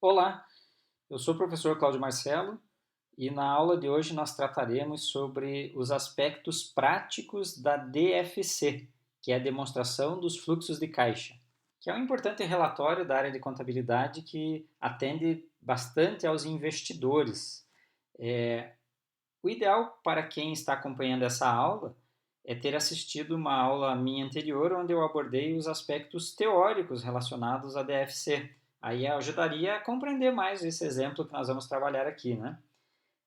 Olá, eu sou o professor Cláudio Marcelo e na aula de hoje nós trataremos sobre os aspectos práticos da DFC, que é a demonstração dos fluxos de caixa, que é um importante relatório da área de contabilidade que atende bastante aos investidores. O ideal para quem está acompanhando essa aula é ter assistido uma aula minha anterior, onde eu abordei os aspectos teóricos relacionados à DFC. Aí ajudaria a compreender mais esse exemplo que nós vamos trabalhar aqui, né?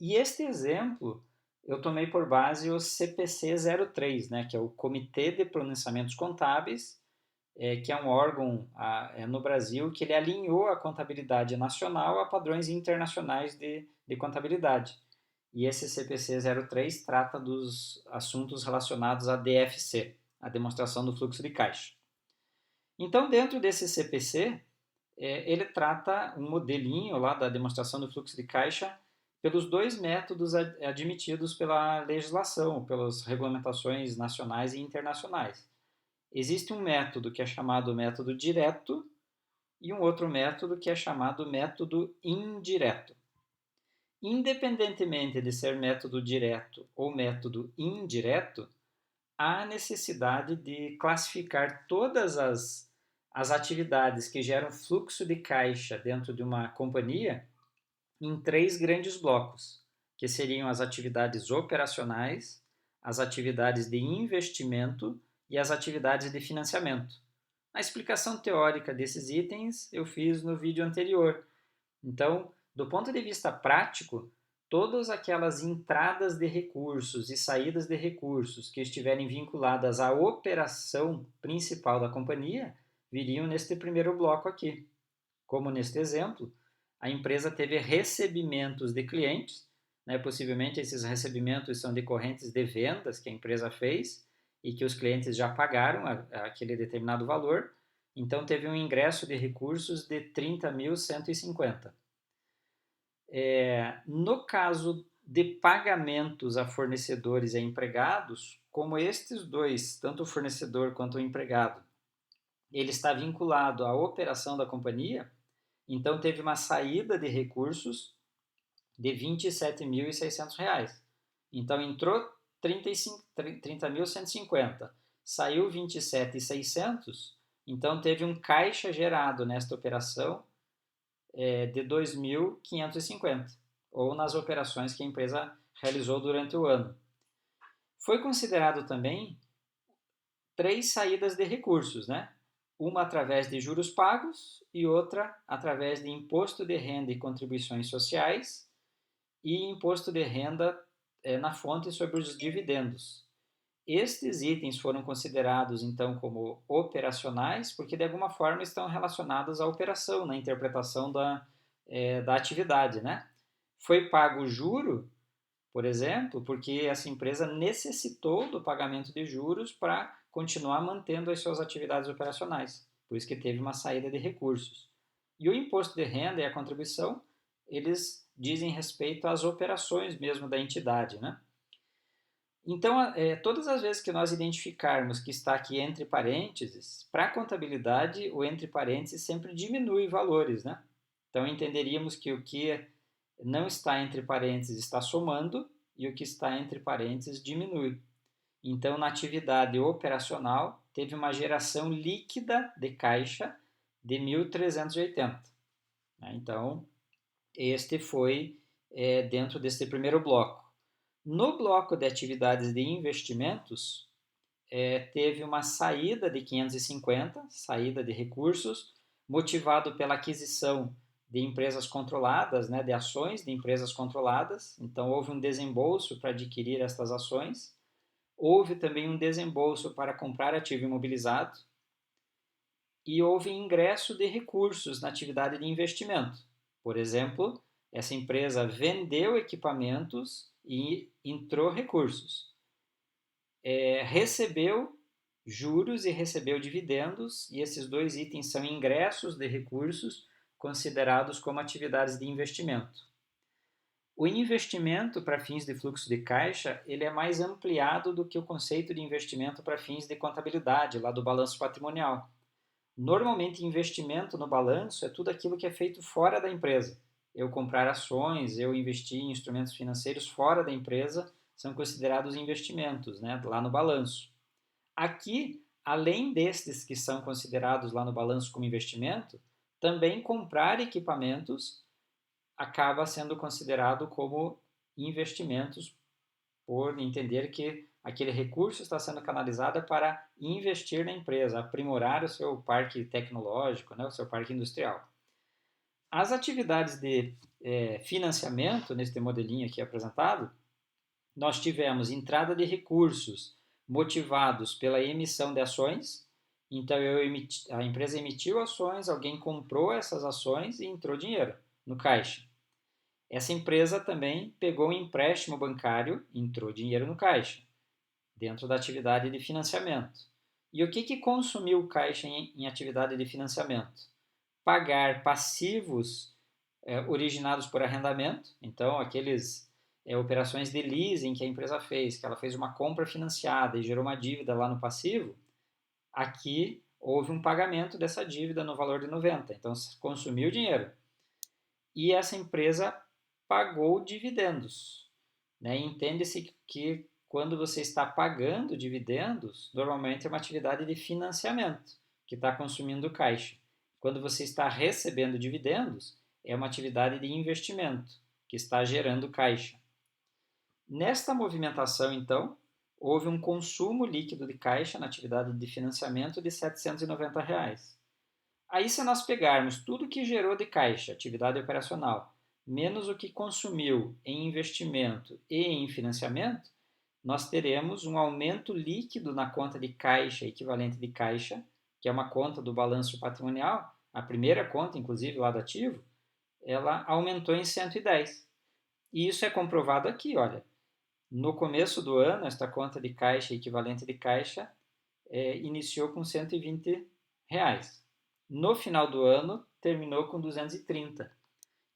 E este exemplo eu tomei por base o CPC 03, né, que é o Comitê de Pronunciamentos Contábeis, que é um órgão no Brasil que ele alinhou a contabilidade nacional a padrões internacionais de contabilidade. E esse CPC 03 trata dos assuntos relacionados à DFC, a demonstração do fluxo de caixa. Então, dentro desse CPC, ele trata um modelinho lá da demonstração do fluxo de caixa pelos dois métodos admitidos pela legislação, pelas regulamentações nacionais e internacionais. Existe um método que é chamado método direto e um outro método que é chamado método indireto. Independentemente de ser método direto ou método indireto, há necessidade de classificar todas as atividades que geram fluxo de caixa dentro de uma companhia em três grandes blocos, que seriam as atividades operacionais, as atividades de investimento e as atividades de financiamento. A explicação teórica desses itens eu fiz no vídeo anterior. Então, do ponto de vista prático, todas aquelas entradas de recursos e saídas de recursos que estiverem vinculadas à operação principal da companhia viriam neste primeiro bloco aqui. Como neste exemplo, a empresa teve recebimentos de clientes, né? Possivelmente esses recebimentos são decorrentes de vendas que a empresa fez e que os clientes já pagaram aquele determinado valor. Então, teve um ingresso de recursos de 30.150. No caso de pagamentos a fornecedores e a empregados, como estes dois, tanto o fornecedor quanto o empregado, ele está vinculado à operação da companhia, então teve uma saída de recursos de R$ 27.600. Então entrou 30.150, saiu 27.600, então teve um caixa gerado nesta operação de 2.550, ou nas operações que a empresa realizou durante o ano. Foi considerado também três saídas de recursos, né? Uma através de juros pagos e outra através de imposto de renda e contribuições sociais e imposto de renda na fonte sobre os dividendos. Estes itens foram considerados então como operacionais porque de alguma forma estão relacionados à operação, na interpretação da atividade, né? Foi pago juro, por exemplo, porque essa empresa necessitou do pagamento de juros para continuar mantendo as suas atividades operacionais, por isso que teve uma saída de recursos. E o imposto de renda e a contribuição, eles dizem respeito às operações mesmo da entidade, né? Então, todas as vezes que nós identificarmos que está aqui entre parênteses, para a contabilidade, o entre parênteses sempre diminui valores, né? Então, entenderíamos que o que não está entre parênteses está somando e o que está entre parênteses diminui. Então, na atividade operacional, teve uma geração líquida de caixa de 1.380. Né? Então, este foi dentro deste primeiro bloco. No bloco de atividades de investimentos, teve uma saída de 550, saída de recursos, motivado pela aquisição de empresas controladas, né, de ações de empresas controladas. Então, houve um desembolso para adquirir estas ações. Houve também um desembolso para comprar ativo imobilizado. E houve ingresso de recursos na atividade de investimento. Por exemplo, essa empresa vendeu equipamentos e entrou recursos. Recebeu juros e recebeu dividendos, e esses dois itens são ingressos de recursos considerados como atividades de investimento. O investimento para fins de fluxo de caixa, ele é mais ampliado do que o conceito de investimento para fins de contabilidade, lá do balanço patrimonial. Normalmente, investimento no balanço é tudo aquilo que é feito fora da empresa. Eu comprar ações, eu investir em instrumentos financeiros fora da empresa são considerados investimentos, né, lá no balanço. Aqui, além destes que são considerados lá no balanço como investimento, também comprar equipamentos acaba sendo considerado como investimentos por entender que aquele recurso está sendo canalizado para investir na empresa, aprimorar o seu parque tecnológico, né, o seu parque industrial. As atividades de financiamento, neste modelinho aqui apresentado, nós tivemos entrada de recursos motivados pela emissão de ações. Então, a empresa emitiu ações, alguém comprou essas ações e entrou dinheiro no caixa. Essa empresa também pegou um empréstimo bancário, entrou dinheiro no caixa, dentro da atividade de financiamento. E o que consumiu o caixa em atividade de financiamento? Pagar passivos originados por arrendamento, então aqueles operações de leasing que a empresa fez, que ela fez uma compra financiada e gerou uma dívida lá no passivo, aqui houve um pagamento dessa dívida no valor de 90, então consumiu dinheiro. E essa empresa pagou dividendos. Né? Entende-se que quando você está pagando dividendos, normalmente é uma atividade de financiamento, que está consumindo caixa. Quando você está recebendo dividendos, é uma atividade de investimento, que está gerando caixa. Nesta movimentação, então, houve um consumo líquido de caixa na atividade de financiamento de R$ 790. Aí, se nós pegarmos tudo que gerou de caixa, atividade operacional, menos o que consumiu em investimento e em financiamento, nós teremos um aumento líquido na conta de caixa, equivalente de caixa, que é uma conta do balanço patrimonial, a primeira conta, inclusive, lá do ativo, ela aumentou em 110. E isso é comprovado aqui, olha. No começo do ano, esta conta de caixa, equivalente de caixa, iniciou com R$ 120. No final do ano, terminou com 230.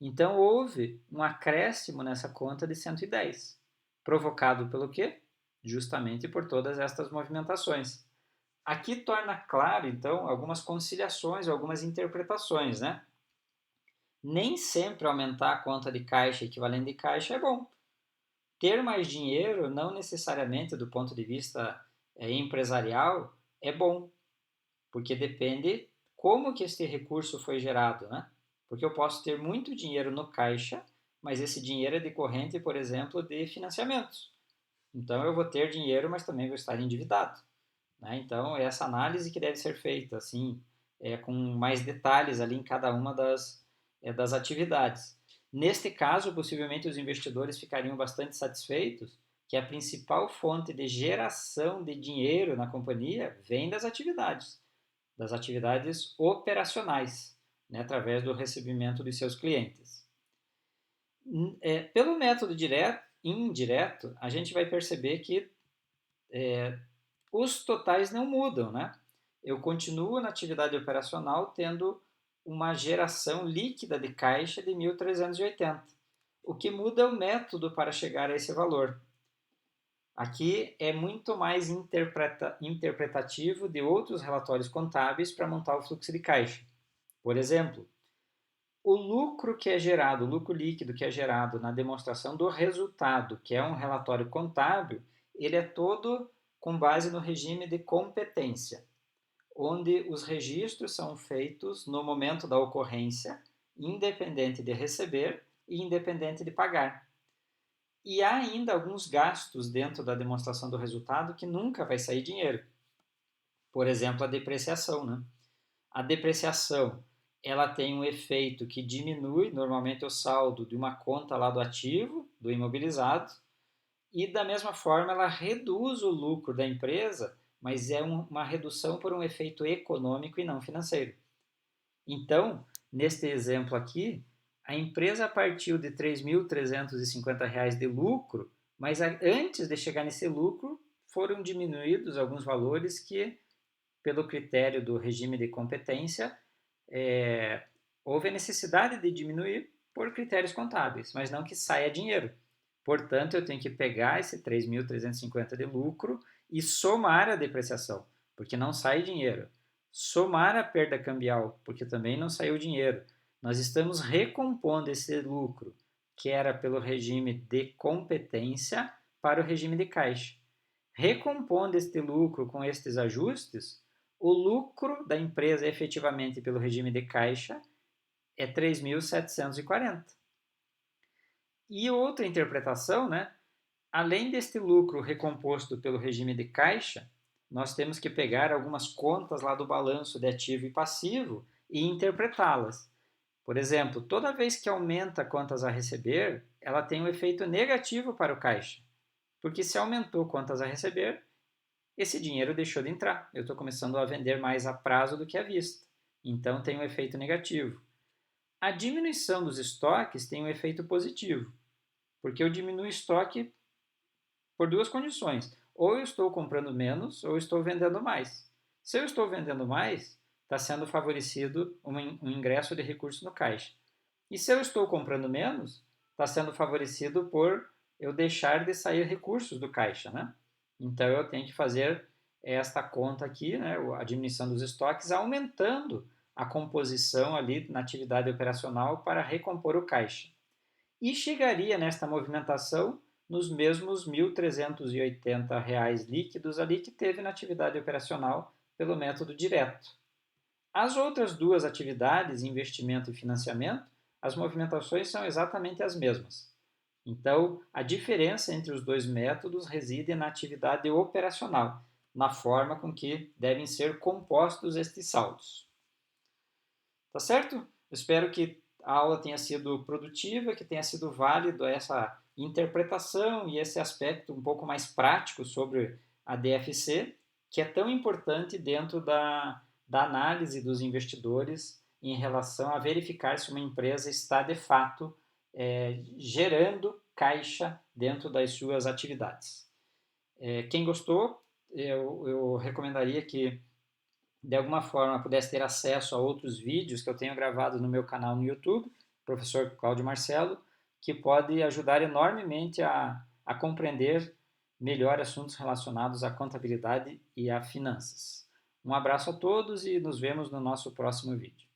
Então, houve um acréscimo nessa conta de 110, provocado pelo quê? Justamente por todas estas movimentações. Aqui torna claro, então, algumas conciliações, algumas interpretações, né? Nem sempre aumentar a conta de caixa equivalente de caixa é bom. Ter mais dinheiro, não necessariamente do ponto de vista empresarial, é bom, porque depende como que este recurso foi gerado, né? Porque eu posso ter muito dinheiro no caixa, mas esse dinheiro é decorrente, por exemplo, de financiamentos. Então eu vou ter dinheiro, mas também vou estar endividado, né? Então é essa análise que deve ser feita, assim, com mais detalhes ali em cada uma das atividades. Neste caso, possivelmente os investidores ficariam bastante satisfeitos que a principal fonte de geração de dinheiro na companhia vem das atividades operacionais, né, através do recebimento de seus clientes. Pelo método direto, indireto, a gente vai perceber que os totais não mudam, né? Eu continuo na atividade operacional tendo uma geração líquida de caixa de 1.380. O que muda é o método para chegar a esse valor. Aqui é muito mais interpretativo de outros relatórios contábeis para montar o fluxo de caixa. Por exemplo, o lucro que é gerado, o lucro líquido que é gerado na demonstração do resultado, que é um relatório contábil, ele é todo com base no regime de competência, onde os registros são feitos no momento da ocorrência, independente de receber e independente de pagar. E há ainda alguns gastos dentro da demonstração do resultado que nunca vai sair dinheiro. Por exemplo, a depreciação, né? A depreciação, ela tem um efeito que diminui normalmente o saldo de uma conta lá do ativo, do imobilizado, e da mesma forma ela reduz o lucro da empresa, mas é uma redução por um efeito econômico e não financeiro. Então, neste exemplo aqui, a empresa partiu de R$ 3.350 de lucro, mas antes de chegar nesse lucro, foram diminuídos alguns valores que, pelo critério do regime de competência, houve a necessidade de diminuir por critérios contábeis, mas não que saia dinheiro. Portanto, eu tenho que pegar esse 3.350 de lucro e somar a depreciação, porque não sai dinheiro. somar a perda cambial, porque também não saiu dinheiro. Nós estamos recompondo esse lucro, que era pelo regime de competência, para o regime de caixa. Recompondo este lucro com estes ajustes, o lucro da empresa efetivamente pelo regime de caixa é 3.740. E outra interpretação, né? Além deste lucro recomposto pelo regime de caixa, nós temos que pegar algumas contas lá do balanço de ativo e passivo e interpretá-las. Por exemplo, toda vez que aumenta contas a receber, ela tem um efeito negativo para o caixa. Porque se aumentou contas a receber, esse dinheiro deixou de entrar. Eu estou começando a vender mais a prazo do que à vista. Então tem um efeito negativo. A diminuição dos estoques tem um efeito positivo, porque eu diminuo o estoque por duas condições. Ou eu estou comprando menos, ou eu estou vendendo mais. Se eu estou vendendo mais, está sendo favorecido um ingresso de recurso no caixa. E se eu estou comprando menos, está sendo favorecido por eu deixar de sair recursos do caixa, né? Então eu tenho que fazer esta conta aqui, né, a diminuição dos estoques, aumentando a composição ali na atividade operacional para recompor o caixa. E chegaria nesta movimentação nos mesmos R$ 1.380 líquidos ali que teve na atividade operacional pelo método direto. As outras duas atividades, investimento e financiamento, as movimentações são exatamente as mesmas. Então, a diferença entre os dois métodos reside na atividade operacional, na forma com que devem ser compostos estes saldos. Tá certo? Espero que a aula tenha sido produtiva, que tenha sido válido essa interpretação e esse aspecto um pouco mais prático sobre a DFC, que é tão importante dentro da análise dos investidores em relação a verificar se uma empresa está de fato gerando caixa dentro das suas atividades. Quem gostou, eu recomendaria que de alguma forma pudesse ter acesso a outros vídeos que eu tenho gravado no meu canal no YouTube, professor Cláudio Marcelo, que pode ajudar enormemente a compreender melhor assuntos relacionados à contabilidade e a finanças. Um abraço a todos e nos vemos no nosso próximo vídeo.